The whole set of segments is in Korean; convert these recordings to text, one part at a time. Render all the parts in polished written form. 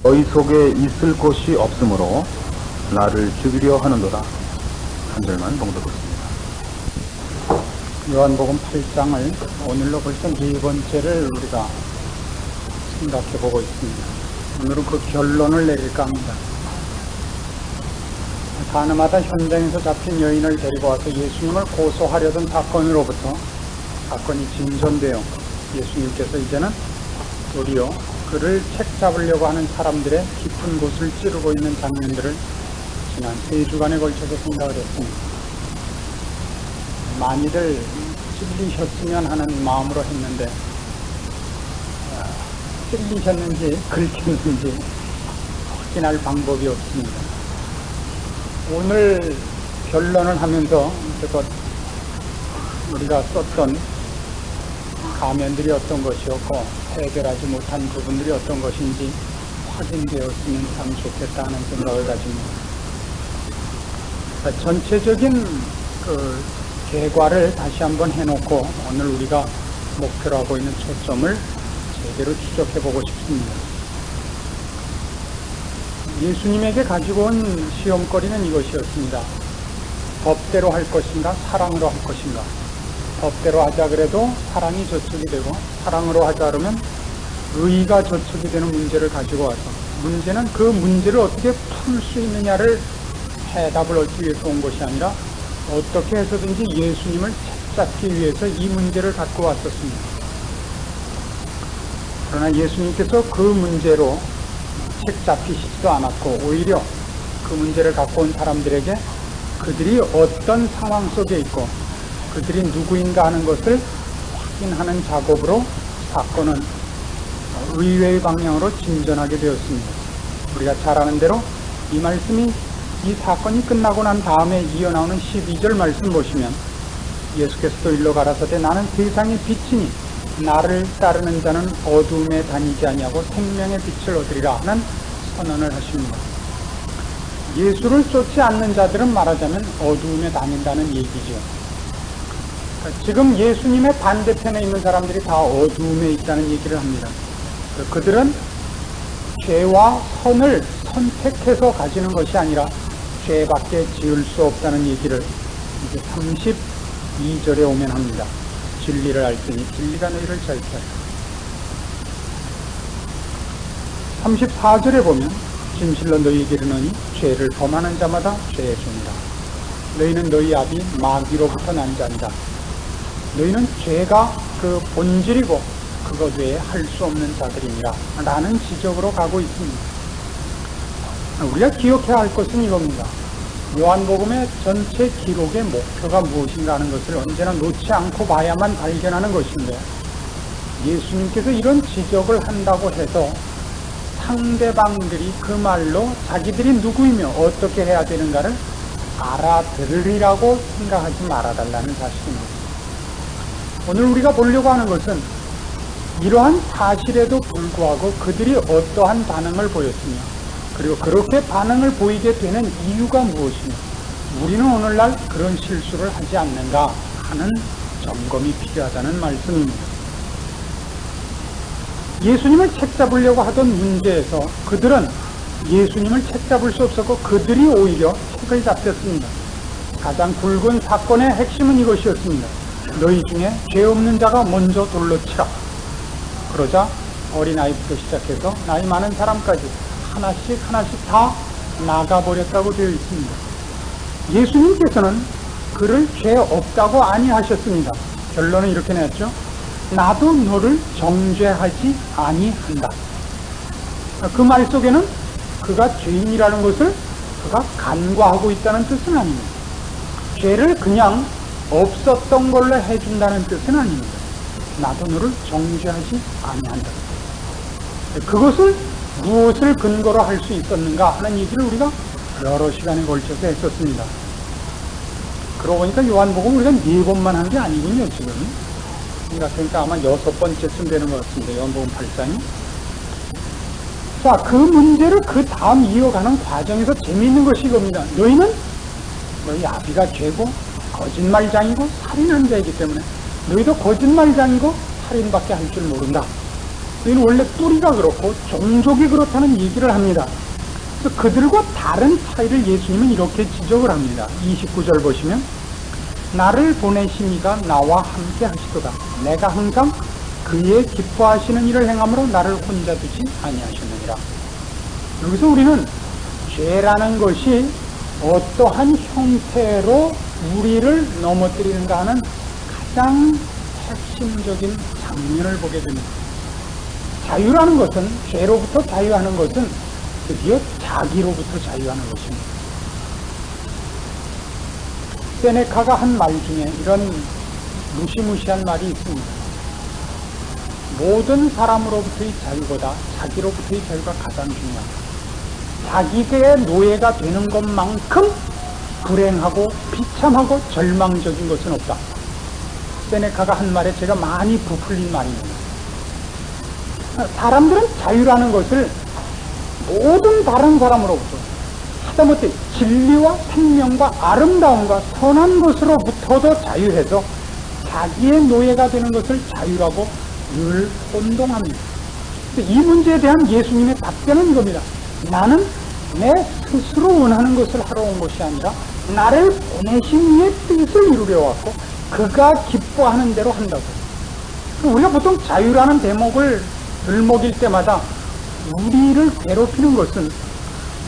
너희 속에 있을 곳이 없으므로 나를 죽이려 하는도다. 한 절만 봉독했습니다. 요한복음 8장을 오늘로 벌써 네 번째를 우리가 생각해 보고 있습니다. 오늘은 그 결론을 내릴까 합니다. 가늠하다 현장에서 잡힌 여인을 데리고 와서 예수님을 고소하려던 사건으로부터 사건이 진전되어 예수님께서 이제는 도리어 그를 책잡으려고 하는 사람들의 깊은 곳을 찌르고 있는 장면들을 지난 3주간에 걸쳐서 생각을 했습니다. 많이들 찔리셨으면 하는 마음으로 했는데 찔리셨는지 긁혔는지 확인할 방법이 없습니다. 오늘 결론을 하면서 우리가 썼던 가면들이 어떤 것이었고 해결하지 못한 부분들이 어떤 것인지 확인되었으면 참 좋겠다는 생각을 가집니다. 전체적인 그 결과를 다시 한번 해놓고 오늘 우리가 목표로 하고 있는 초점을 제대로 추적해 보고 싶습니다. 예수님에게 가지고 온 시험거리는 이것이었습니다. 법대로 할 것인가 사랑으로 할 것인가. 법대로 하자 그래도 사랑이 저촉이 되고 사랑으로 하자 그러면 의의가 저촉이 되는 문제를 가지고 와서 문제는 그 문제를 어떻게 풀 수 있느냐를 해답을 얻기 위해서 온 것이 아니라 어떻게 해서든지 예수님을 책잡기 위해서 이 문제를 갖고 왔었습니다. 그러나 예수님께서 그 문제로 책잡히시지도 않았고 오히려 그 문제를 갖고 온 사람들에게 그들이 어떤 상황 속에 있고 그들이 누구인가 하는 것을 확인하는 작업으로 사건은 의외의 방향으로 진전하게 되었습니다. 우리가 잘 아는 대로 이 말씀이 이 사건이 끝나고 난 다음에 이어나오는 12절 말씀 보시면 예수께서도 일러 가라사대 나는 세상의 빛이니 나를 따르는 자는 어두움에 다니지 아니하고 생명의 빛을 얻으리라 하는 선언을 하십니다. 예수를 쫓지 않는 자들은 말하자면 어두움에 다닌다는 얘기죠. 지금 예수님의 반대편에 있는 사람들이 다 어두움에 있다는 얘기를 합니다. 그들은 죄와 선을 선택해서 가지는 것이 아니라 죄밖에 지을 수 없다는 얘기를 이제 32절에 오면 합니다. 진리를 알더니 진리가 너희를 자유케 하리라. 34절에 보면 진실로 너희에게 이르노니 죄를 범하는 자마다 죄의 종이라. 너희는 너희 아비 마귀로부터 난 자니라. 너희는 죄가 그 본질이고 그것 외에 할 수 없는 자들이니라 라는 지적으로 가고 있습니다. 우리가 기억해야 할 것은 이겁니다. 요한복음의 전체 기록의 목표가 무엇인가 하는 것을 언제나 놓지 않고 봐야만 발견하는 것인데 예수님께서 이런 지적을 한다고 해서 상대방들이 그 말로 자기들이 누구이며 어떻게 해야 되는가를 알아들으리라고 생각하지 말아달라는 사실입니다. 오늘 우리가 보려고 하는 것은 이러한 사실에도 불구하고 그들이 어떠한 반응을 보였으며 그리고 그렇게 반응을 보이게 되는 이유가 무엇이며 우리는 오늘날 그런 실수를 하지 않는가 하는 점검이 필요하다는 말씀입니다. 예수님을 책잡으려고 하던 문제에서 그들은 예수님을 책잡을 수 없었고 그들이 오히려 책을 잡혔습니다. 가장 굵은 사건의 핵심은 이것이었습니다. 너희 중에 죄 없는 자가 먼저 돌로 치라. 그러자 어린아이부터 시작해서 나이 많은 사람까지 하나씩 다 나가버렸다고 되어 있습니다. 예수님께서는 그를 죄 없다고 아니하셨습니다. 결론은 이렇게 내었죠. 나도 너를 정죄하지 아니한다. 그 말 속에는 그가 죄인이라는 것을 그가 간과하고 있다는 뜻은 아닙니다. 죄를 그냥 없었던 걸로 해준다는 뜻은 아닙니다. 나도 너를 정죄하지 아니한다. 그것을 무엇을 근거로 할 수 있었는가 하는 얘기를 우리가 여러 시간에 걸쳐서 했었습니다. 그러고 보니까 요한복음 우리가 4번만 한 게 아니군요, 지금. 그러니까 아마 6번째쯤 되는 것 같습니다. 요한복음 8장이. 자, 그 문제를 그 다음 이어가는 과정에서 재미있는 것이 이겁니다. 너희는 너희 아비가 죄고 거짓말장이고 살인한 자이기 때문에 너희도 거짓말장이고 살인밖에 할 줄 모른다. 이는 원래 뿌리가 그렇고 종족이 그렇다는 얘기를 합니다. 그래서 그들과 다른 차이를 예수님은 이렇게 지적을 합니다. 29절 보시면 나를 보내신 이가 나와 함께 하시도다. 내가 항상 그의 기뻐하시는 일을 행함으로 나를 혼자 두지 아니하셨느니라. 여기서 우리는 죄라는 것이 어떠한 형태로 우리를 넘어뜨리는가 하는 가장 핵심적인 장면을 보게 됩니다. 자유라는 것은, 죄로부터 자유하는 것은 드디어 자기로부터 자유하는 것입니다. 세네카가 한 말 중에 이런 무시무시한 말이 있습니다. 모든 사람으로부터의 자유보다 자기로부터의 자유가 가장 중요하다. 자기의 노예가 되는 것만큼 불행하고 비참하고 절망적인 것은 없다. 세네카가 한 말에 제가 많이 부풀린 말입니다. 사람들은 자유라는 것을 모든 다른 사람으로부터 하다못해 진리와 생명과 아름다움과 선한 것으로부터도 자유해서 자기의 노예가 되는 것을 자유라고 늘 혼동합니다. 이 문제에 대한 예수님의 답변은 이겁니다. 나는 내 스스로 원하는 것을 하러 온 것이 아니라 나를 보내신 이의 뜻을 이루려 왔고 그가 기뻐하는 대로 한다고. 우리가 보통 자유라는 대목을 들먹일 때마다 우리를 괴롭히는 것은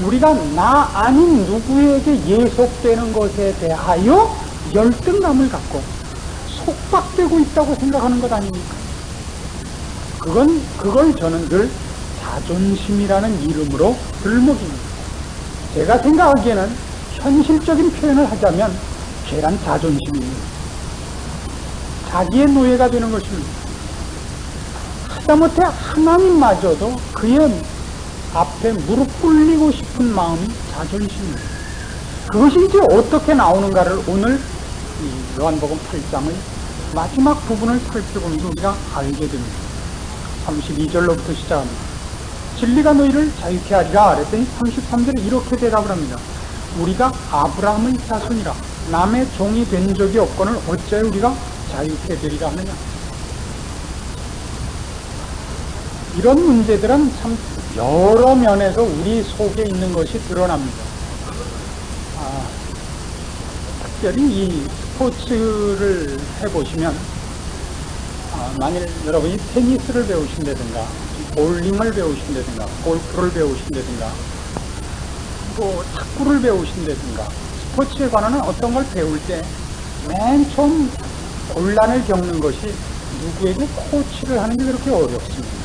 우리가 나 아닌 누구에게 예속되는 것에 대하여 열등감을 갖고 속박되고 있다고 생각하는 것 아닙니까? 그걸 저는 늘 자존심이라는 이름으로 들먹입니다. 제가 생각하기에는 현실적인 표현을 하자면 죄란 자존심입니다. 자기의 노예가 되는 것입니다. 하다못해 하나님마저도 그의 앞에 무릎 꿇리고 싶은 마음이 자존심입니다. 그것이 이제 어떻게 나오는가를 오늘 이 요한복음 8장의 마지막 부분을 살펴보면서 우리가 알게 됩니다. 32절로부터 시작합니다. 진리가 너희를 자유케 하리라 그랬더니 33절에 이렇게 대답을 합니다. 우리가 아브라함의 자손이라 남의 종이 된 적이 없거늘 어찌하여 우리가 자유케 되리라 하느냐. 이런 문제들은 참 여러 면에서 우리 속에 있는 것이 드러납니다. 특별히 이 스포츠를 해보시면 만일 여러분이 테니스를 배우신다든가 볼링을 배우신다든가 골프를 배우신다든가 또 탁구를 배우신다든가 스포츠에 관한 어떤 걸 배울 때 맨 처음 곤란을 겪는 것이 누구에게 코치를 하는 게 그렇게 어렵습니다.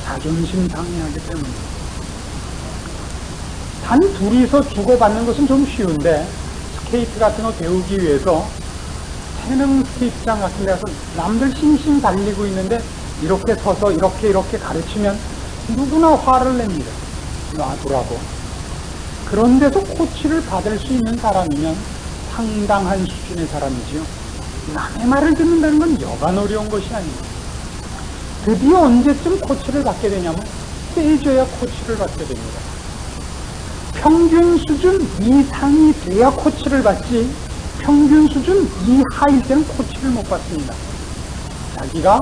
자존심 상해하기 때문에. 단 둘이서 주고받는 것은 좀 쉬운데 스케이트 같은 거 배우기 위해서 태능 스케이트장 같은 데 가서 남들 싱싱 달리고 있는데 이렇게 서서 이렇게 가르치면 누구나 화를 냅니다. 놔두라고. 그런데도 코치를 받을 수 있는 사람이면 상당한 수준의 사람이지요. 남의 말을 듣는다는 건 여간 어려운 것이 아닙니다. 드디어 언제쯤 코치를 받게 되냐면 세져야 코치를 받게 됩니다. 평균 수준 이상이 돼야 코치를 받지 평균 수준 이하일 때는 코치를 못 받습니다. 자기가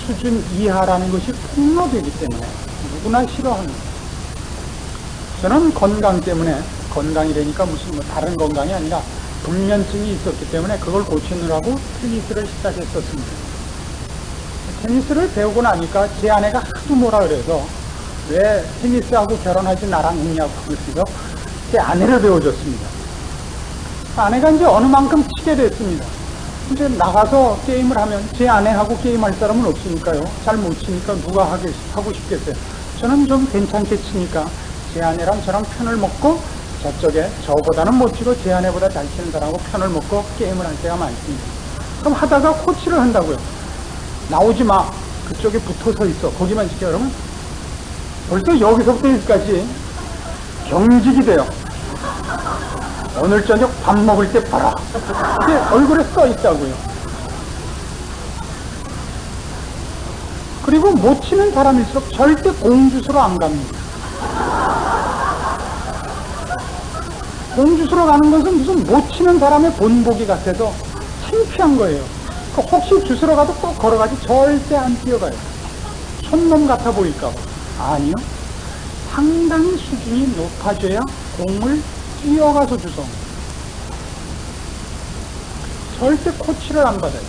수준 이하라는 것이 폭로되기 때문에 누구나 싫어합니다. 저는 건강 때문에 건강이라니까 무슨 다른 건강이 아니라 불면증이 있었기 때문에 그걸 고치느라고 테니스를 시작했었습니다. 테니스를 배우고 나니까 제 아내가 하도 뭐라 그래서 왜 테니스하고 결혼하지 나랑 했냐고 그래서 제 아내를 배워줬습니다. 아내가 이제 어느 만큼 치게 됐습니다. 이제 나가서 게임을 하면 제 아내하고 게임할 사람은 없으니까요. 잘 못 치니까 누가 하고 싶겠어요. 저는 좀 괜찮게 치니까 제 아내랑 저랑 편을 먹고 저쪽에 저보다는 못 치고 제 아내보다 잘 치는 사람하고 편을 먹고 게임을 할 때가 많습니다. 그럼 하다가 코치를 한다고요. 나오지 마. 그쪽에 붙어서 있어. 거기만 지켜. 그러면 벌써 여기서부터 여기까지 경직이 돼요. 오늘 저녁 밥 먹을 때 봐라. 그게 얼굴에 써 있다고요. 그리고 못 치는 사람일수록 절대 공주수로 안 갑니다. 공주수로 가는 것은 무슨 못 치는 사람의 본보기 같아서 창피한 거예요. 혹시 주스러 가도 꼭 걸어가지 절대 안 뛰어가요. 손놈 같아 보일까봐. 아니요. 상당히 수준이 높아져야 공을 뛰어가서 주워옵니다. 절대 코치를 안 받아요.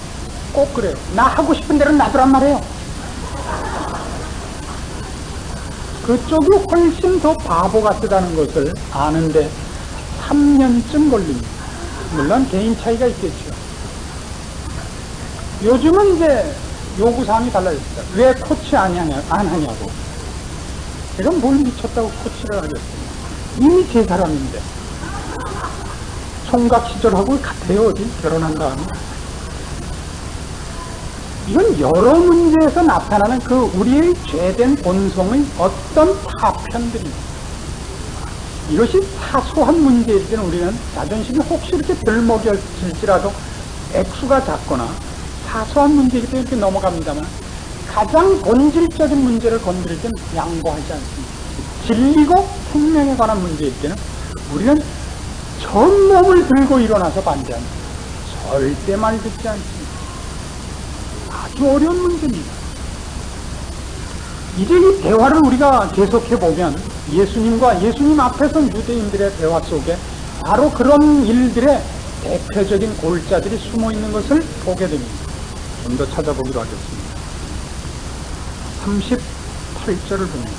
꼭 그래요. 나 하고 싶은 대로 놔두란 말이에요. 그쪽이 훨씬 더 바보 같다는 것을 아는데 3년쯤 걸립니다. 물론 개인 차이가 있겠죠. 요즘은 이제 요구사항이 달라졌습니다. 왜 코치 안 하냐고. 제가 뭘 미쳤다고 코치를 하겠어요. 이미 제 사람인데. 총각 시절하고 같아요. 어디 결혼한 다음에. 이건 여러 문제에서 나타나는 그 우리의 죄된 본성의 어떤 파편들입니다. 이것이 사소한 문제일 때는 우리는 자존심이 혹시 이렇게 덜 먹여질지라도 액수가 작거나 사소한 문제이기 때문에 이렇게 넘어갑니다만, 가장 본질적인 문제를 건드릴 때는 양보하지 않습니다. 진리고 생명에 관한 문제일 때는 우리는 전 몸을 들고 일어나서 반대합니다. 절대 말 듣지 않습니다. 아주 어려운 문제입니다. 이제 이 대화를 우리가 계속해보면 예수님과 예수님 앞에 선 유대인들의 대화 속에 바로 그런 일들의 대표적인 골자들이 숨어있는 것을 보게 됩니다. 좀 더 찾아보기로 하겠습니다. 38절을 봅니다.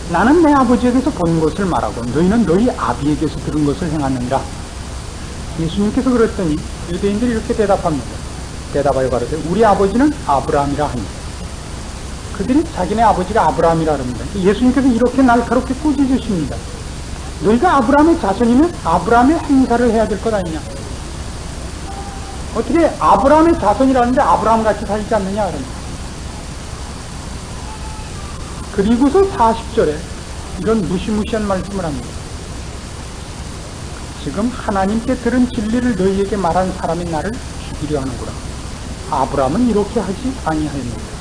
나는 내 아버지에게서 본 것을 말하고 너희는 너희 아비에게서 들은 것을 행하느니라. 예수님께서 그랬더니 유대인들이 이렇게 대답합니다. 대답하여 가로되 우리 아버지는 아브라함이라 하니. 그들이 자기네 아버지가 아브라함이라 합니다. 예수님께서 이렇게 날카롭게 꾸짖으십니다. 너희가 아브라함의 자손이면 아브라함의 행사를 해야 될 것 아니냐. 어떻게 아브라함의 자손이라는데 아브라함 같이 살지 않느냐 그럽니다. 그리고서 40절에 이런 무시무시한 말씀을 합니다. 지금 하나님께 들은 진리를 너희에게 말한 사람이 나를 죽이려 하는구나. 아브라함은 이렇게 하지 아니하였느니라.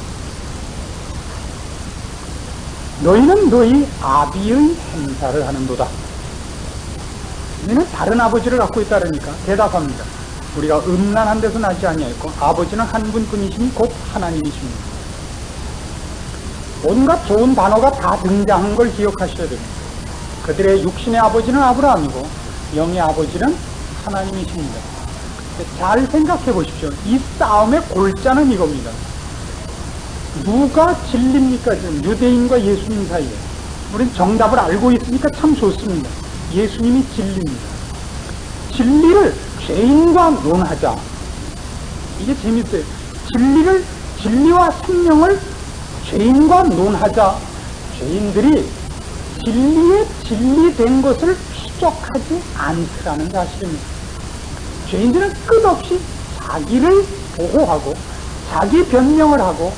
너희는 너희 아비의 행사를 하는도다. 너희는 다른 아버지를 갖고 있다니까 대답합니다. 우리가 음란한 데서 나지 아니하였고 아버지는 한 분뿐이시니 곧 하나님이십니다. 온갖 좋은 단어가 다 등장한 걸 기억하셔야 됩니다. 그들의 육신의 아버지는 아브라함이고 영의 아버지는 하나님이십니다. 잘 생각해 보십시오. 이 싸움의 골자는 이겁니다. 누가 진리입니까? 지금 유대인과 예수님 사이에. 우린 정답을 알고 있으니까 참 좋습니다. 예수님이 진리입니다. 진리를 죄인과 논하자. 이게 재밌어요. 진리와 생명을 죄인과 논하자. 죄인들이 진리에 진리된 것을 추적하지 않으라는 사실입니다. 죄인들은 끝없이 자기를 보호하고 자기 변명을 하고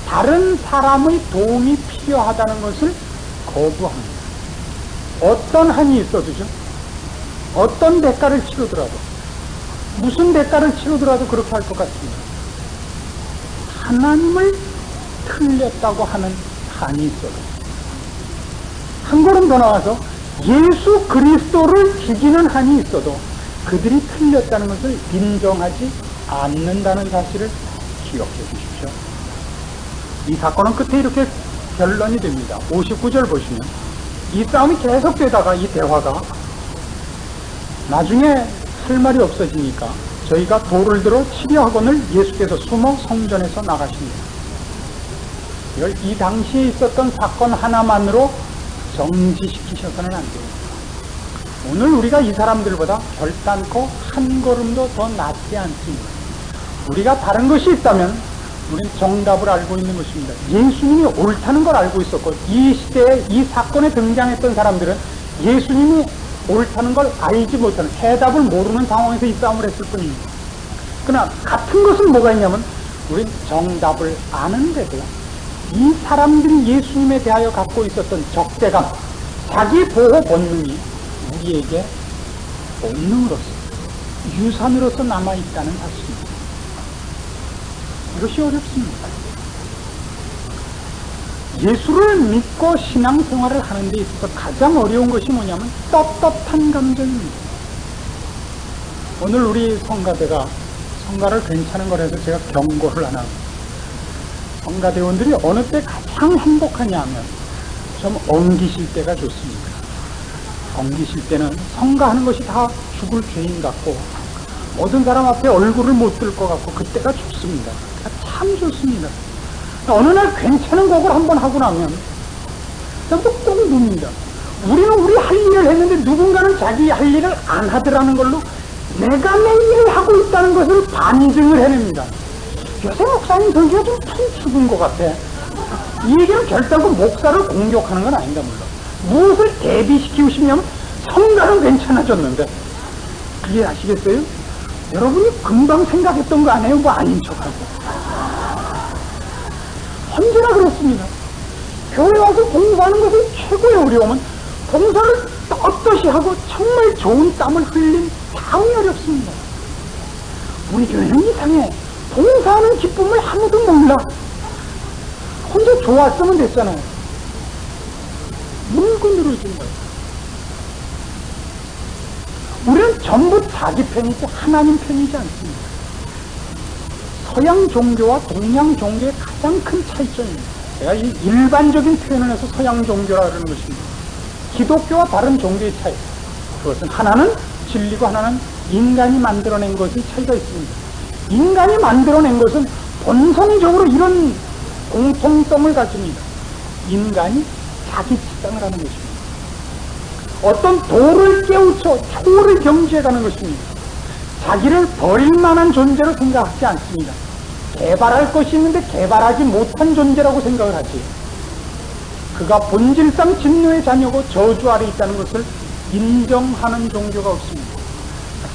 다른 사람의 도움이 필요하다는 것을 거부합니다. 어떤 한이 있어도죠. 어떤 대가를 치르더라도 무슨 대가를 치르더라도 그렇게 할 것 같습니다. 하나님을 틀렸다고 하는 한이 있어도 한 걸음 더 나와서 예수 그리스도를 죽이는 한이 있어도 그들이 틀렸다는 것을 인정하지 않는다는 사실을 기억해 주십시오. 이 사건은 끝에 이렇게 결론이 됩니다. 59절 보시면 이 싸움이 계속되다가 이 대화가 나중에 할 말이 없어지니까 저희가 돌을 들어 치려하거늘 예수께서 숨어 성전에서 나가십니다. 이걸 이 당시에 있었던 사건 하나만으로 정지시키셔서는 안 됩니다. 오늘 우리가 이 사람들보다 결단코 한 걸음도 더 낫지 않습니다. 우리가 다른 것이 있다면 우리는 정답을 알고 있는 것입니다. 예수님이 옳다는 걸 알고 있었고 이 시대에 이 사건에 등장했던 사람들은 예수님이 옳다는 걸 알지 못하는 해답을 모르는 상황에서 이 싸움을 했을 뿐입니다. 그러나 같은 것은 뭐가 있냐면 우린 정답을 아는데도 이 사람들이 예수님에 대하여 갖고 있었던 적대감, 자기 보호 본능이 우리에게 본능으로서 유산으로서 남아있다는 사실입니다. 이것이 어렵습니다. 예수를 믿고 신앙생활을 하는 데 있어서 가장 어려운 것이 뭐냐면 떳떳한 감정입니다. 오늘 우리 성가대가 성가를 괜찮은 거라서 제가 경고를 하나. 성가대원들이 어느 때 가장 행복하냐 하면 좀 엉기실 때가 좋습니다. 엉기실 때는 성가하는 것이 다 죽을 죄인 같고 모든 사람 앞에 얼굴을 못 들 것 같고 그때가 좋습니다. 참 좋습니다. 어느 날 괜찮은 곡을 한번 하고 나면 또 꼭 눕니다. 우리는 우리 할 일을 했는데 누군가는 자기 할 일을 안 하더라는 걸로 내가 내 일을 하고 있다는 것을 반증을 해냅니다. 요새 목사님 설교가 좀 푹 죽은 것 같아. 이 얘기는 결단코 목사를 공격하는 건 아닌가 몰라. 무엇을 대비시키고 싶냐면 성가는 괜찮아졌는데 이해하시겠어요? 여러분이 금방 생각했던 거 아니에요? 뭐 아닌 척하고. 언제나 그렇습니다. 교회 와서 봉사하는 것은 최고의 어려움은 봉사를 떳떳이 하고 정말 좋은 땀을 흘린 다음이 어렵습니다. 우리 교회는 이상해. 봉사하는 기쁨을 아무도 몰라. 혼자 좋았으면 됐잖아요. 물고 늘어진 거예요. 우리는 전부 자기 편이지 하나님 편이지 않습니다. 서양 종교와 동양 종교의 가장 큰 차이점입니다. 제가 이 일반적인 표현을 해서 서양 종교라는 것입니다. 기독교와 다른 종교의 차이. 그것은 하나는 진리고 하나는 인간이 만들어낸 것의 차이가 있습니다. 인간이 만들어낸 것은 본성적으로 이런 공통점을 가집니다. 인간이 자기 주장을 하는 것입니다. 어떤 도를 깨우쳐 초를 경지해가는 것입니다. 자기를 버릴 만한 존재로 생각하지 않습니다. 개발할 것이 있는데 개발하지 못한 존재라고 생각을 하지. 그가 본질상 진노의 자녀고 저주 아래 있다는 것을 인정하는 종교가 없습니다.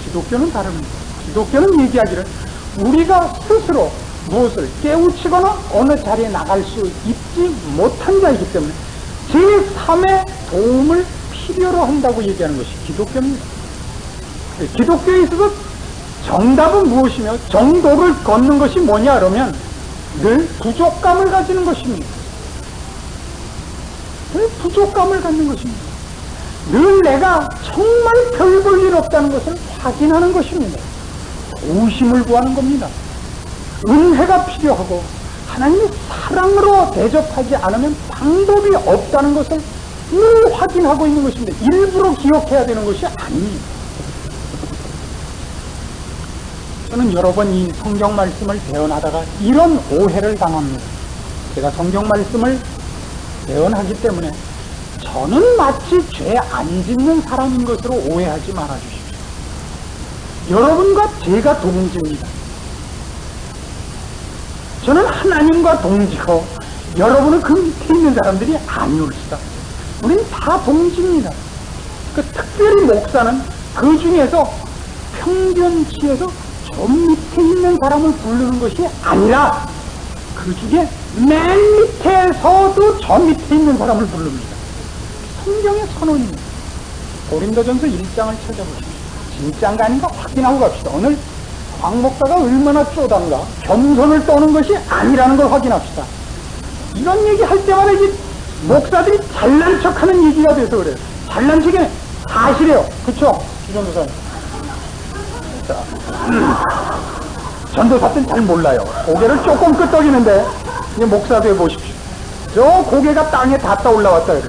기독교는 다릅니다. 기독교는 얘기하기를 우리가 스스로 무엇을 깨우치거나 어느 자리에 나갈 수 있지 못한 자이기 때문에 제3의 도움을 필요로 한다고 얘기하는 것이 기독교입니다. 기독교에 있어서 정답은 무엇이며 정도를 걷는 것이 뭐냐 그러면 늘 부족감을 가지는 것입니다. 늘 부족감을 갖는 것입니다. 늘 내가 정말 별 볼 일 없다는 것을 확인하는 것입니다. 도우심을 구하는 겁니다. 은혜가 필요하고 하나님의 사랑으로 대접하지 않으면 방법이 없다는 것을 늘 확인하고 있는 것입니다. 일부러 기억해야 되는 것이 아닙니다. 저는 여러 번 이 성경 말씀을 대언하다가 이런 오해를 당합니다. 제가 성경 말씀을 대언하기 때문에 저는 마치 죄 안 짓는 사람인 것으로 오해하지 말아주십시오. 여러분과 제가 동지입니다. 저는 하나님과 동지고 여러분은 그 밑에 있는 사람들이 아니올시다. 우리는 다 동지입니다. 그 특별히 목사는 그 중에서 평균치에서 좀 밑에 있는 사람을 부르는 것이 아니라 그 중에 맨 밑에서도 저 밑에 있는 사람을 부릅니다. 성경의 선언입니다. 고린도전서 1장을 찾아보십시오. 진짜인가 아닌가 확인하고 갑시다. 오늘 황 목사가 얼마나 쪼단가 겸손을 떠는 것이 아니라는 걸 확인합시다. 이런 얘기 할 때마다 이제 목사들이 잘난 척하는 얘기가 돼서 그래요. 잘난 척이 사실이에요. 그쵸? 주전도사님. 자, 전도사들은 잘 몰라요. 고개를 조금 끄덕이는데 이제 목사도 해보십시오. 저 고개가 땅에 닿다 올라왔다 그래요.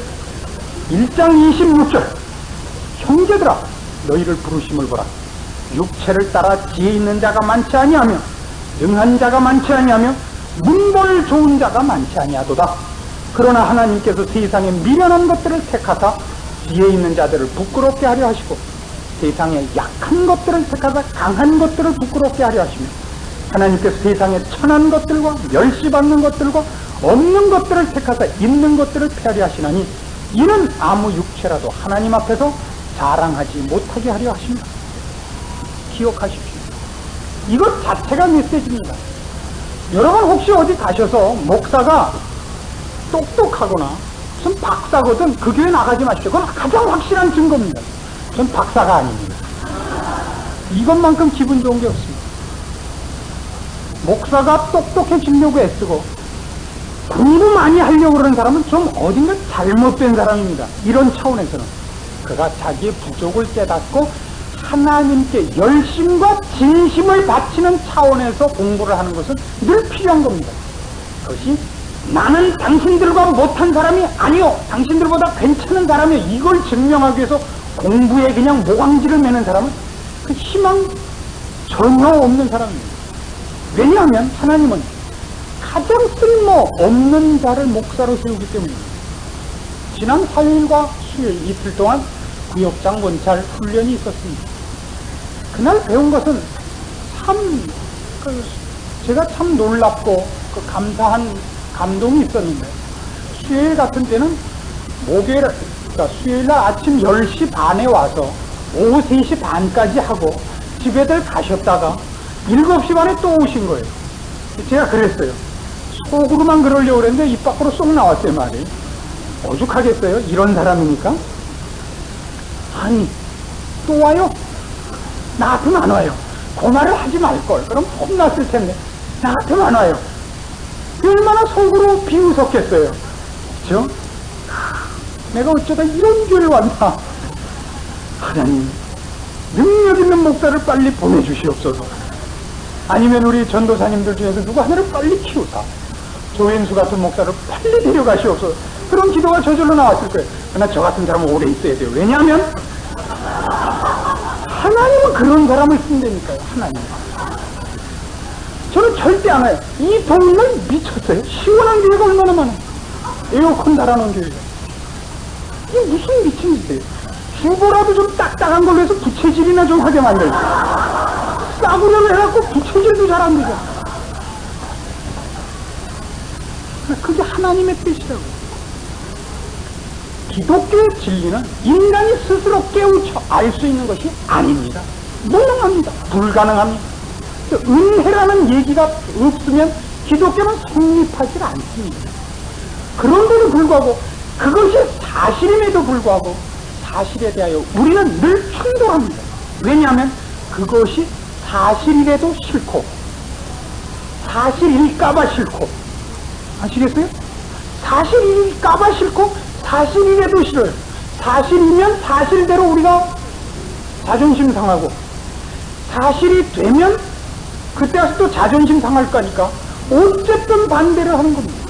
1장 26절 형제들아 너희를 부르심을 보라. 육체를 따라 지혜 있는 자가 많지 아니하며 능한 자가 많지 아니하며 문벌 좋은 자가 많지 아니하도다. 그러나 하나님께서 세상에 미련한 것들을 택하사 지혜 있는 자들을 부끄럽게 하려 하시고 세상에 약한 것들을 택하사 강한 것들을 부끄럽게 하려 하시며 하나님께서 세상에 천한 것들과 멸시받는 것들과 없는 것들을 택하사 있는 것들을 폐하려 하시나니 이는 아무 육체라도 하나님 앞에서 자랑하지 못하게 하려 하십니다. 기억하십시오. 이것 자체가 메시지입니다. 여러분 혹시 어디 가셔서 목사가 똑똑하거나 무슨 박사거든 그 교회 나가지 마십시오. 그건 가장 확실한 증거입니다. 전 박사가 아닙니다. 이것만큼 기분 좋은 게 없습니다. 목사가 똑똑해지려고 애쓰고 공부 많이 하려고 그러는 사람은 좀 어딘가 잘못된 사람입니다. 이런 차원에서는 그가 자기의 부족을 깨닫고 하나님께 열심과 진심을 바치는 차원에서 공부를 하는 것은 늘 필요한 겁니다. 그것이 나는 당신들과 못한 사람이 아니요, 당신들보다 괜찮은 사람이요, 이걸 증명하기 위해서 공부에 그냥 모강지를 매는 사람은 그 희망 전혀 없는 사람입니다. 왜냐하면 하나님은 가장 쓸모없는 자를 목사로 세우기 때문입니다. 지난 화요일과 수요일 이틀 동안 구역장 원찰 훈련이 있었습니다. 그날 배운 것은 참 제가 참 놀랍고 감사한 감동이 있었는데, 수요일 같은 때는 그러니까 수요일날 아침 10시 반에 와서 오후 3시 반까지 하고 집에들 가셨다가 7시 반에 또 오신 거예요. 제가 그랬어요. 속으로만 그러려고 그랬는데 입 밖으로 쏙 나왔어요, 말이. 오죽하겠어요? 이런 사람이니까. 아니, 또 와요? 나한테는 안 와요. 그 말을 하지 말걸. 그럼 혼났을 텐데. 나한테는 안 와요. 얼마나 속으로 비웃었겠어요. 그죠? 내가 어쩌다 이런 교회를 왔나. 하나님, 능력 있는 목사를 빨리 보내주시옵소서. 아니면 우리 전도사님들 중에서 누구 하나를 빨리 키우사 조인수 같은 목사를 빨리 데려가시옵소서. 그런 기도가 저절로 나왔을 거예요. 그러나 저 같은 사람은 오래 있어야 돼요. 왜냐하면 하나님은 그런 사람을 쓴다니까요. 하나님. 저는 절대 안 와요. 이 동네 미쳤어요. 시원한 교회가 얼마나 많아요. 에어컨 달아놓은 교회가. 이게 무슨 미친 짓이에요. 주보라도 좀 딱딱한 걸로 해서 부채질이나 좀 하게 만들고, 싸구려를 해갖고 부채질도 잘 안 되죠. 그게 하나님의 뜻이라고. 기독교의 진리는 인간이 스스로 깨우쳐 알 수 있는 것이 아닙니다. 무능합니다. 불가능합니다. 은혜라는 얘기가 없으면 기독교는 성립하지 않습니다. 그런데도 불구하고, 그것이 사실임에도 불구하고 사실에 대하여 우리는 늘 충돌합니다. 왜냐하면 그것이 사실이라도 싫고, 사실일까봐 싫고, 아시겠어요? 사실일까봐 싫고, 사실이라도 싫어요. 사실이면 사실대로 우리가 자존심 상하고, 사실이 되면 그때 와서 또 자존심 상할 거니까 어쨌든 반대를 하는 겁니다.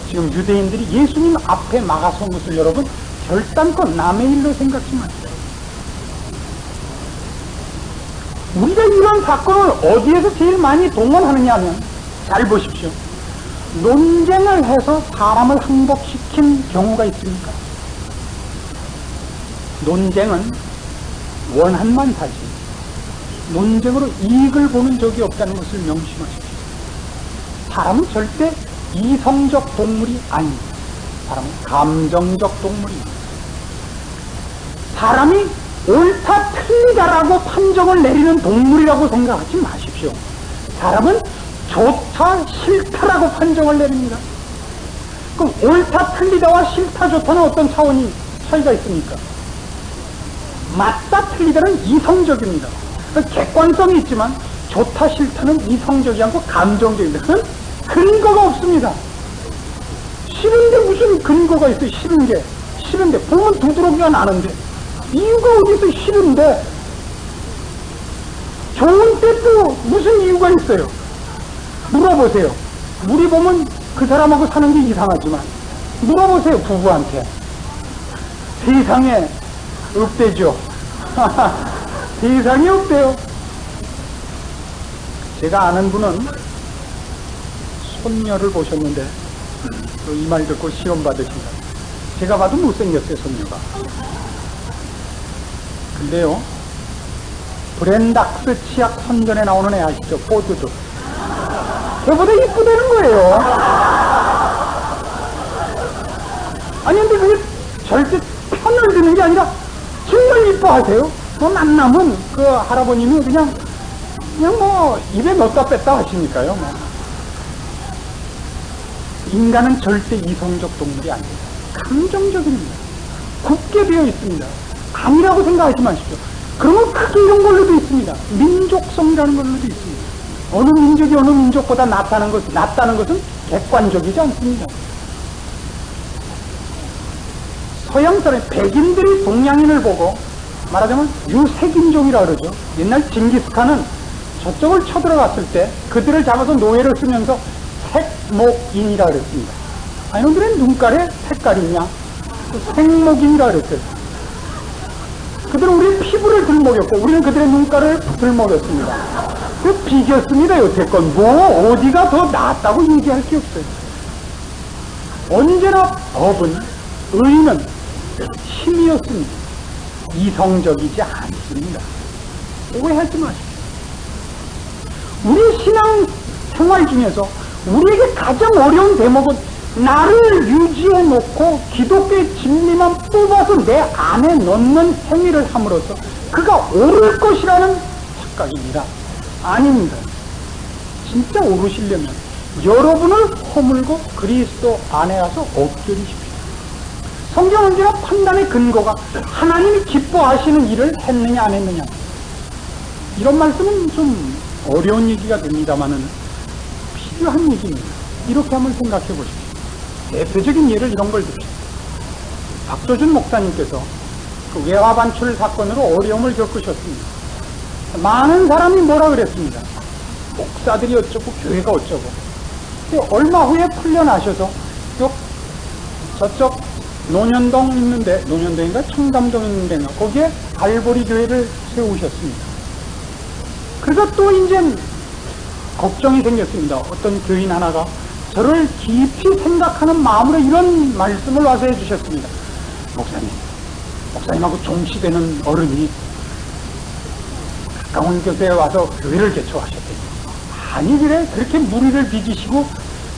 지금 유대인들이 예수님 앞에 막아선 것을 여러분 결단코 남의 일로 생각지 마세요. 우리가 이런 사건을 어디에서 제일 많이 동원하느냐 하면, 잘 보십시오. 논쟁을 해서 사람을 항복시킨 경우가 있습니까? 논쟁은 원한만 사지 논쟁으로 이익을 보는 적이 없다는 것을 명심하십시오. 사람은 절대 이성적 동물이 아닙니다. 사람은 감정적 동물입니다. 사람이 옳다 틀리다라고 판정을 내리는 동물이라고 생각하지 마십시오. 사람은 좋다 싫다라고 판정을 내립니다. 그럼 옳다 틀리다와 싫다 좋다는 어떤 차원이 차이가 있습니까? 맞다 틀리다는 이성적입니다. 객관성이 있지만 좋다 싫다는 이성적이 않고 감정적입니다. 그건 근거가 없습니다. 싫은데 무슨 근거가 있어요? 싫은데 보면 두드러기가 나는데 이유가 어디 있어요? 싫은데. 좋은 때 또 무슨 이유가 있어요? 물어보세요. 우리 보면 그 사람하고 사는 게 이상하지만 물어보세요. 부부한테. 세상에 없대죠. 세상에 없대요. 제가 아는 분은 손녀를 보셨는데 이 말 듣고 시험 받으신다. 제가 봐도 못생겼어요, 손녀가. 근데요, 브랜닥스 치약 선전에 나오는 애 아시죠? 포드도. 걔보다 이쁘다는 거예요. 아니, 근데 그게 절대 편을 드는 게 아니라 정말 이뻐하세요. 만나면 그 할아버님이 그냥 뭐 입에 넣었다 뺐다 하시니까요. 뭐. 인간은 절대 이성적 동물이 아닙니다. 감정적입니다. 굳게 되어 있습니다. 아니라고 생각하지 마십시오. 그러면 크게 이런 걸로도 있습니다. 민족성이라는 걸로도 있습니다. 어느 민족이 어느 민족보다 낫다는 것은 객관적이지 않습니다. 서양 사람, 백인들이 동양인을 보고 말하자면 유색인종이라 그러죠. 옛날 징기스칸은 저쪽을 쳐들어갔을 때 그들을 잡아서 노예를 쓰면서 색목인이라 그랬습니다. 아, 이놈들의 눈깔에 색깔이 있냐? 색목인이라 그랬어요. 그들은 우리의 피부를 들먹였고 우리는 그들의 눈깔을 들먹였습니다. 그 비겼습니다. 여태껏 뭐 어디가 더 낫다고 얘기할 게 없어요. 언제나 법은, 의는 힘이었습니다. 이성적이지 않습니다. 오해하지 마십시오. 우리 신앙 생활 중에서 우리에게 가장 어려운 대목은 나를 유지해 놓고 기독교의 진리만 뽑아서 내 안에 넣는 행위를 함으로써 그가 옳을 것이라는 착각입니다. 아닙니다. 진짜 오르시려면 여러분을 허물고 그리스도 안에 와서 엎드리십시오. 성경 언제나 판단의 근거가 하나님이 기뻐하시는 일을 했느냐 안 했느냐, 이런 말씀은 좀 어려운 얘기가 됩니다만은 필요한 얘기입니다. 이렇게 한번 생각해 보십시오. 대표적인 예를 이런 걸 듭시다. 박조준 목사님께서 그 외화 반출 사건으로 어려움을 겪으셨습니다. 많은 사람이 뭐라 그랬습니다. 목사들이 어쩌고 교회가 어쩌고. 근데 얼마 후에 풀려나셔서 저쪽 논현동 있는데, 논현동인가 청담동 있는데인가 거기에 갈보리 교회를 세우셨습니다. 그래서 또 이제 걱정이 생겼습니다. 어떤 교인 하나가 저를 깊이 생각하는 마음으로 이런 말씀을 와서 해주셨습니다. 목사님하고 종시되는 어른이 가까운 곳에 와서 교회를 개초하셨대요. 아니 그래, 그렇게 무리를 빚으시고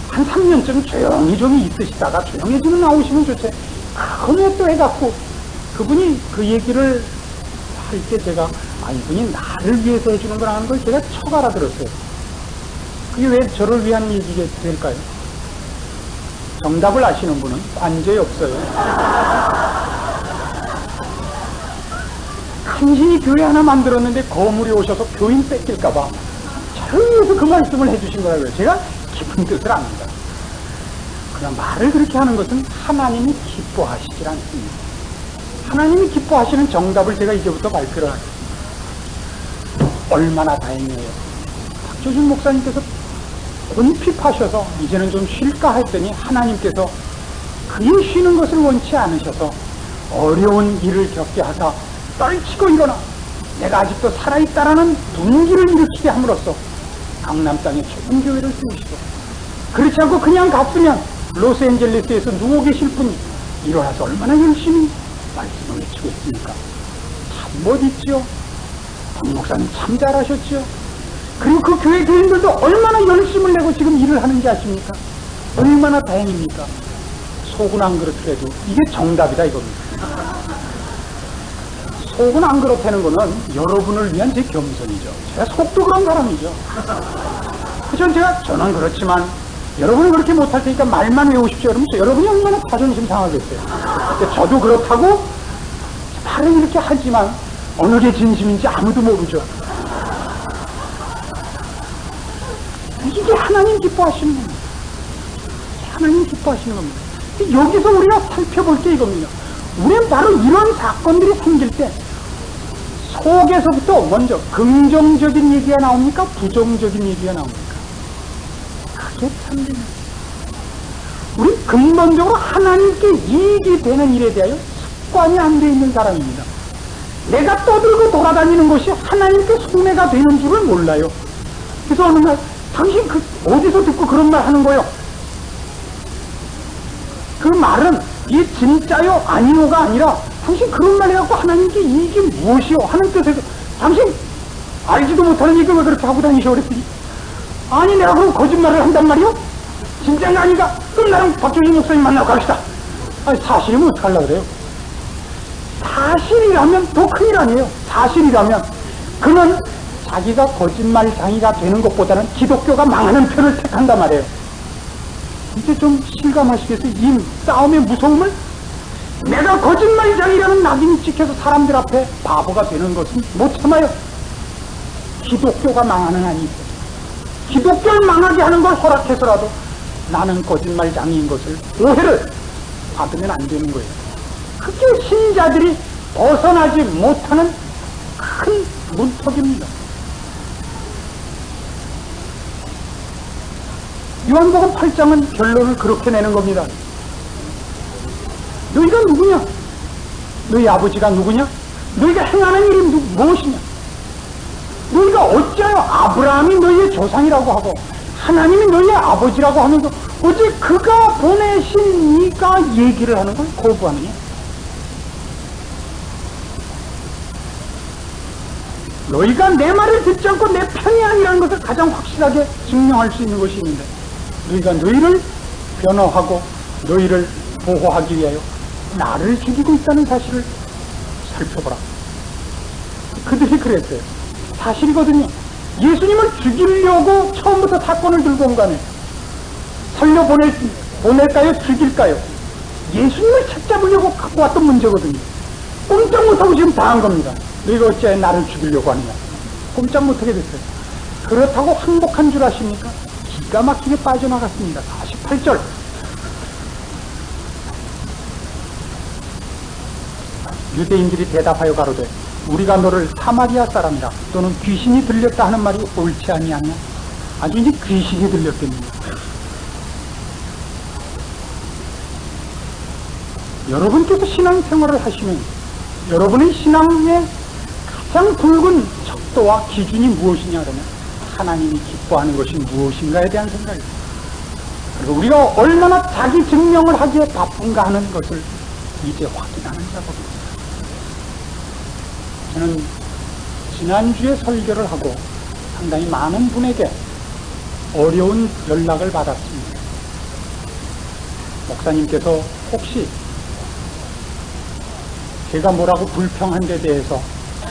한 3년쯤 조용히 좀 있으시다가 조용해지면 나오시면 좋지. 그건 왜 또 해갖고. 그분이 그 얘기를 할 때 제가 이분이 나를 위해서 해주는 거라는 하는 걸 제가 척 알아들었어요. 그게 왜 저를 위한 얘기가 될까요? 정답을 아시는 분은 관저에 없어요. 당신이 교회 하나 만들었는데 거물이 오셔서 교인 뺏길까봐 저를 위해서 그 말씀을 해주신 거라고요. 제가 깊은 뜻을 압니다. 그러나 말을 그렇게 하는 것은 하나님이 기뻐하시질 않습니다. 하나님이 기뻐하시는 정답을 제가 이제부터 발표를 하겠습니다. 얼마나 다행이에요. 박조준 목사님께서 곤핍하셔서 이제는 좀 쉴까 했더니 하나님께서 그의 쉬는 것을 원치 않으셔서 어려운 일을 겪게 하사 떨치고 일어나 내가 아직도 살아있다라는 분기를 일으키게 함으로써 강남 땅에 좋은 교회를 세우시고, 그렇지 않고 그냥 갔으면 로스앤젤레스에서 누워 계실 분이 일어나서 얼마나 열심히 말씀을 외치고 있습니까? 참 멋있지요. 박 목사님 참 잘하셨지요. 그리고 그 교회 교인들도 얼마나 열심을 내고 지금 일을 하는지 아십니까? 얼마나 다행입니까? 속은 안 그렇더라도 이게 정답이다 이겁니다. 속은 안 그렇다는 거는 여러분을 위한 제 겸손이죠. 제가 속도 그런 사람이죠. 그죠? 저는 그렇지만 여러분은 그렇게 못할 테니까 말만 외우십시오. 그러면서 여러분이 얼마나 자존심 상하겠어요. 저도 그렇다고 말은 이렇게 하지만 어느 게 진심인지 아무도 모르죠. 이게 하나님 기뻐하시는 겁니다. 하나님 기뻐하시는 겁니다. 여기서 우리가 살펴볼 게 이겁니다. 우리는 바로 이런 사건들이 생길 때 속에서부터 먼저 긍정적인 얘기가 나옵니까? 부정적인 얘기가 나옵니까? 그게 참됩니다. 우리 근본적으로 하나님께 이익이 되는 일에 대하여 습관이 안 돼 있는 사람입니다. 내가 떠들고 돌아다니는 것이 하나님께 손해가 되는 줄을 몰라요. 그래서 어느 날 당신 어디서 듣고 그런 말 하는 거요? 그 말은 이게 진짜요 아니요가 아니라 당신 그런 말 해갖고 하나님께 이익이 무엇이요 하는 뜻에서 당신 알지도 못하는 얘기를 왜 그렇게 하고 다니셔 그랬더니, 아니 내가 그럼 거짓말을 한단 말이요? 진짜가 아닌가? 그럼 나랑 박조준 목사님 만나고 갑시다. 아니 사실이면 어떡하려고 그래요? 사실이라면 더 큰일 아니에요. 사실이라면 그는 자기가 거짓말장이가 되는 것보다는 기독교가 망하는 편을 택한단 말이에요. 이제 좀 실감하시겠어요? 이 싸움의 무서움을? 내가 거짓말장이라는 낙인이 찍혀서 사람들 앞에 바보가 되는 것은 못 참아요. 기독교가 망하는 한이 있어요. 기독교를 망하게 하는 걸 허락해서라도 나는 거짓말장이인 것을 오해를 받으면 안 되는 거예요. 그게 신자들이 벗어나지 못하는 큰 문턱입니다. 요한복음 8장은 결론을 그렇게 내는 겁니다. 너희가 누구냐? 너희 아버지가 누구냐? 너희가 행하는 일이 무엇이냐? 너희가 어찌하여 아브라함이 너희의 조상이라고 하고 하나님이 너희의 아버지라고 하면서 어째 그가 보내신 이가 얘기를 하는 걸 거부하느냐? 너희가 내 말을 듣지 않고 내 편이 아니라는 것을 가장 확실하게 증명할 수 있는 것이 있는데, 너희가 너희를 변호하고 너희를 보호하기 위하여 나를 죽이고 있다는 사실을 살펴보라. 그들이 그랬어요. 사실이거든요. 예수님을 죽이려고 처음부터 사건을 들고 온 거 아니에요. 살려보낼까요? 죽일까요? 예수님을 찾잡으려고 갖고 왔던 문제거든요. 꼼짝 못하고 지금 당한 겁니다. 너희가 어찌하여 나를 죽이려고 하느냐. 꼼짝 못하게 됐어요. 그렇다고 항복한 줄 아십니까? 기가 막히게 빠져나갔습니다. 48절. 유대인들이 대답하여 가로되 우리가 너를 사마리아 사람이라 또는 귀신이 들렸다 하는 말이 옳지 아니하냐? 아주 이제 귀신이 들렸겠습니다. 여러분께서 신앙생활을 하시면 여러분의 신앙의 가장 굵은 척도와 기준이 무엇이냐 그러면 하나님이 기뻐하는 것이 무엇인가에 대한 생각입니다. 그리고 우리가 얼마나 자기 증명을 하기에 바쁜가 하는 것을 이제 확인하는 작업입니다. 저는 지난주에 설교를 하고 상당히 많은 분에게 어려운 연락을 받았습니다. 목사님께서 혹시 제가 뭐라고 불평한 데 대해서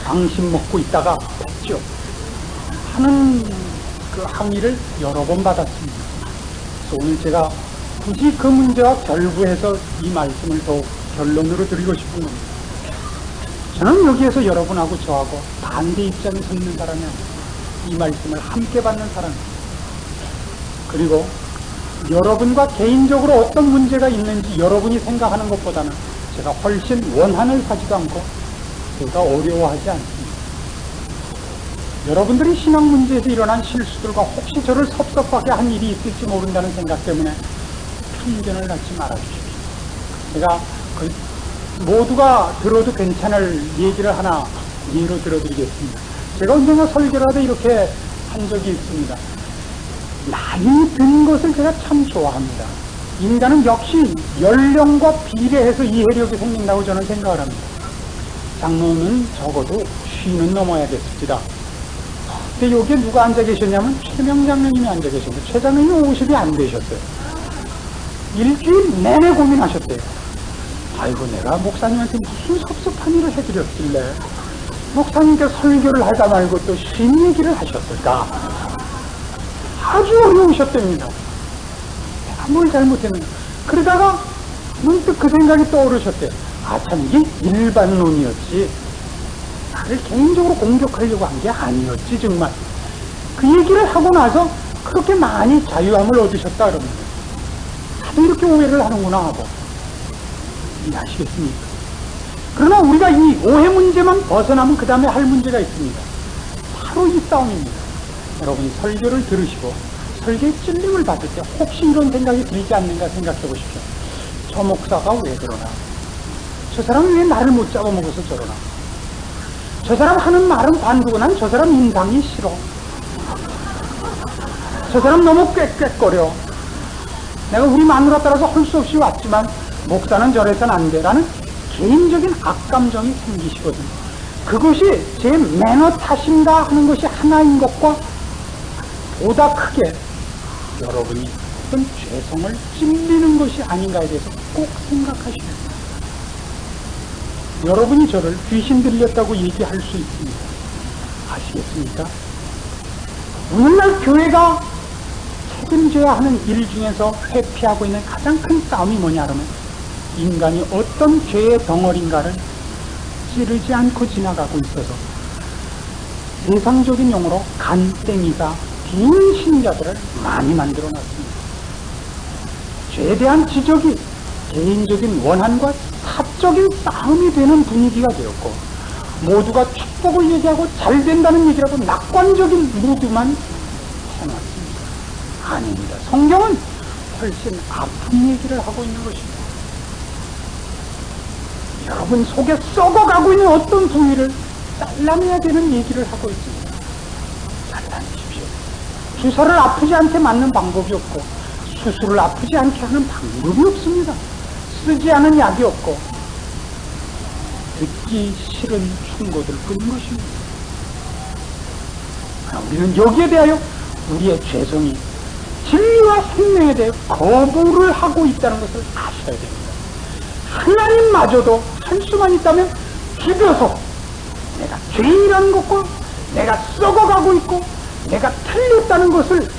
앙심 먹고 있다가 했죠 하는 그 항의를 여러 번 받았습니다. 그래서 오늘 제가 굳이 그 문제와 결부해서 이 말씀을 더 결론으로 드리고 싶은 겁니다. 저는 여기에서 여러분하고 저하고 반대 입장에 서 있는 사람이 아니에요. 이 말씀을 함께 받는 사람입니다. 그리고 여러분과 개인적으로 어떤 문제가 있는지 여러분이 생각하는 것보다는 제가 훨씬 원한을 가지도 않고 제가 어려워하지 않습니다. 여러분들이 신앙 문제에서 일어난 실수들과 혹시 저를 섭섭하게 한 일이 있을지 모른다는 생각 때문에 편견을 갖지 말아주십시오. 제가 모두가 들어도 괜찮을 얘기를 하나 예로 들어드리겠습니다. 제가 언젠가 설교를 하다 이렇게 한 적이 있습니다. 나이 든 것을 제가 참 좋아합니다. 인간은 역시 연령과 비례해서 이해력이 생긴다고 저는 생각을 합니다. 장로는 적어도 50는 넘어야겠습니다. 근데 여기에 누가 앉아 계셨냐면 최명 장로님이 앉아 계셨는데 최 장로님이 50이 안 되셨어요. 일주일 내내 고민하셨대요. 아이고 내가 목사님한테 무슨 섭섭한 일을 해드렸길래 목사님께 설교를 하다 말고 또 쉰 얘기를 하셨을까. 아주 어려우셨답니다. 내가 뭘 잘못했는가. 그러다가 문득 그 생각이 떠오르셨대요. 아 참 이게 일반론이었지 나를 개인적으로 공격하려고 한 게 아니었지 정말. 그 얘기를 하고 나서 그렇게 많이 자유함을 얻으셨다 그럽니다. 다들 이렇게 오해를 하는구나 하고 이해하시겠습니까? 그러나 우리가 이 오해 문제만 벗어나면 그 다음에 할 문제가 있습니다. 바로 이 싸움입니다. 여러분이 설교를 들으시고 설교의 찔림을 받을 때 혹시 이런 생각이 들지 않는가 생각해 보십시오. 저 목사가 왜 그러나? 저 사람이 왜 나를 못 잡아먹어서 저러나? 저 사람 하는 말은 관두고 난 저 사람 인상이 싫어. 저 사람 너무 꽥꽥거려. 내가 우리 마누라 따라서 할 수 없이 왔지만 목사는 저래서는 안 돼 라는 개인적인 악감정이 생기시거든요. 그것이 제 매너 탓인가 하는 것이 하나인 것과 보다 크게 여러분이 어떤 죄성을 찔리는 것이 아닌가에 대해서 꼭 생각하셔야 됩니다. 여러분이 저를 귀신 들렸다고 얘기할 수 있습니다. 아시겠습니까? 오늘날 교회가 책임져야 하는 일 중에서 회피하고 있는 가장 큰 싸움이 뭐냐 그러면 인간이 어떤 죄의 덩어리인가를 찌르지 않고 지나가고 있어서 세상적인 용어로 간땡이가 긴 신자들을 많이 만들어 놨습니다. 죄에 대한 지적이 개인적인 원한과 사적인 싸움이 되는 분위기가 되었고, 모두가 축복을 얘기하고 잘 된다는 얘기라고 낙관적인 무드만 해놨습니다. 아닙니다. 성경은 훨씬 아픈 얘기를 하고 있는 것입니다. 여러분 속에 썩어가고 있는 어떤 부위를 잘라내야 되는 얘기를 하고 있습니다. 잘라내십시오. 주사를 아프지 않게 맞는 방법이 없고, 수술을 아프지 않게 하는 방법이 없습니다. 쓰지 않은 약이 없고, 듣기 싫은 충고들 뿐인 것입니다. 우리는 여기에 대하여 우리의 죄성이 진리와 생명에 대해 거부를 하고 있다는 것을 아셔야 됩니다. 하나님마저도 할 수만 있다면 죽여서 내가 죄인이라는 것과 내가 썩어가고 있고 내가 틀렸다는 것을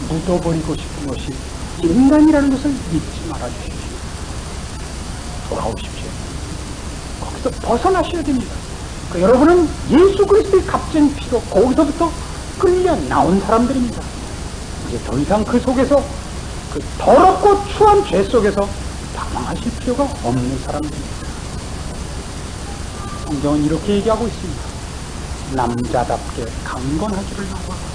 묻어버리고 싶은 것이 인간이라는 것을 믿지 말아주십시오. 돌아오십시오. 거기서 벗어나셔야 됩니다. 여러분은 예수 그리스도의 값진 피로 거기서부터 끌려 나온 사람들입니다. 이제 더 이상 그 속에서, 그 더럽고 추한 죄 속에서 방황하실 필요가 없는 사람들입니다. 성경은 이렇게 얘기하고 있습니다. 남자답게 강건하기를 요구하고,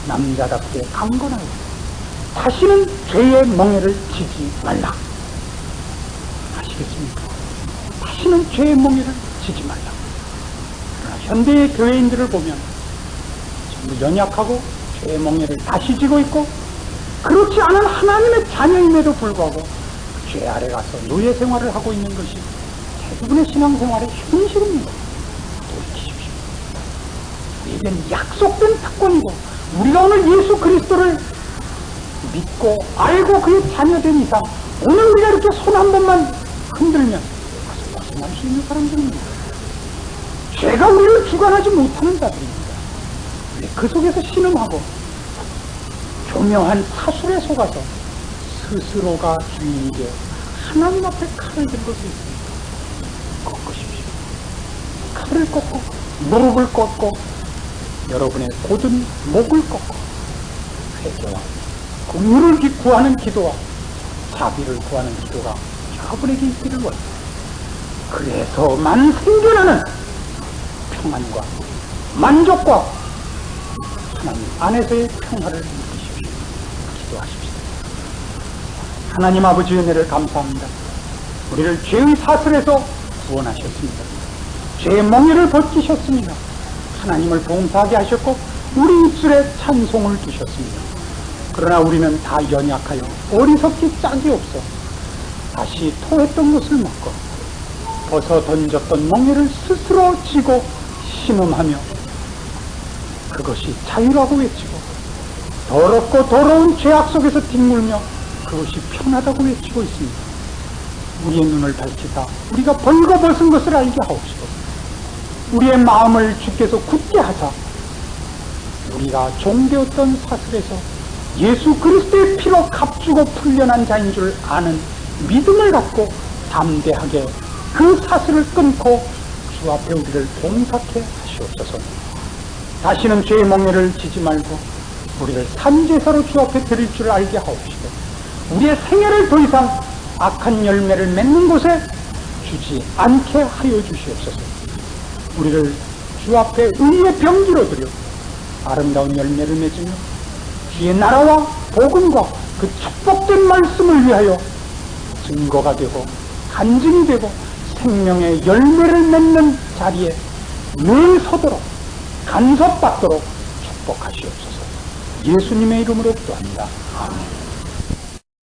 남자답게 강건하고 다시는 죄의 멍에를 지지 말라. 아시겠습니까? 다시는 죄의 멍에를 지지 말라. 그러나 현대의 교회인들을 보면 전부 연약하고 죄의 멍에를 다시 지고 있고, 그렇지 않은 하나님의 자녀임에도 불구하고 죄 아래 가서 노예 생활을 하고 있는 것이 대부분의 신앙생활의 현실입니다. 돌이키십시오. 우리에겐 약속된 특권이고, 우리가 오늘 예수 그리스도를 믿고 알고 그의 자녀된 이상 오늘 우리가 이렇게 손 한 번만 흔들면 그것을 벗어날 수 있는 사람들입니다. 죄가 우리를 주관하지 못하는 자들입니다. 그 속에서 신음하고 교묘한 사술에 속아서 스스로가 주인이 되어 하나님 앞에 칼을 들고 있습니다. 꺾으십시오. 칼을 꺾고 무릎을 꺾고 여러분의 곧은 목을 꺾고 회개와 긍휼을 구하는 기도와 자비를 구하는 기도가 여러분에게 있기를 원합니다. 그래서만 생겨나는 평안과 만족과 하나님 안에서의 평화를 느끼십시오. 기도하십시오. 하나님 아버지의 은혜를 감사합니다. 우리를 죄의 사슬에서 구원하셨습니다. 죄의 멍에를 벗기셨습니다. 하나님을 봉사하게 하셨고 우리 입술에 찬송을 두셨습니다. 그러나 우리는 다 연약하여 어리석기 짝이 없어 다시 토했던 것을 먹고 벗어 던졌던 멍에를 스스로 지고 신음하며 그것이 자유라고 외치고 더럽고 더러운 죄악 속에서 뒹굴며 그것이 편하다고 외치고 있습니다. 우리의 눈을 밝히사 우리가 벌거벗은 것을 알게 하옵시고 우리의 마음을 주께서 굳게 하사 우리가 종되었던 사슬에서 예수 그리스도의 피로 값주고 풀려난 자인 줄 아는 믿음을 갖고 담대하게 그 사슬을 끊고 주 앞에 우리를 봉사케 하시옵소서. 다시는 죄의 멍에를 지지 말고 우리를 산제사로 주 앞에 드릴 줄 알게 하옵시고 우리의 생애를 더 이상 악한 열매를 맺는 곳에 주지 않게 하여 주시옵소서. 우리를 주 앞에 의의 병기로 드려 아름다운 열매를 맺으며 주의 나라와 복음과 그 축복된 말씀을 위하여 증거가 되고 간증이 되고 생명의 열매를 맺는 자리에 늘 서도록 간섭받도록 축복하시옵소서. 예수님의 이름으로 기도합니다. 아멘.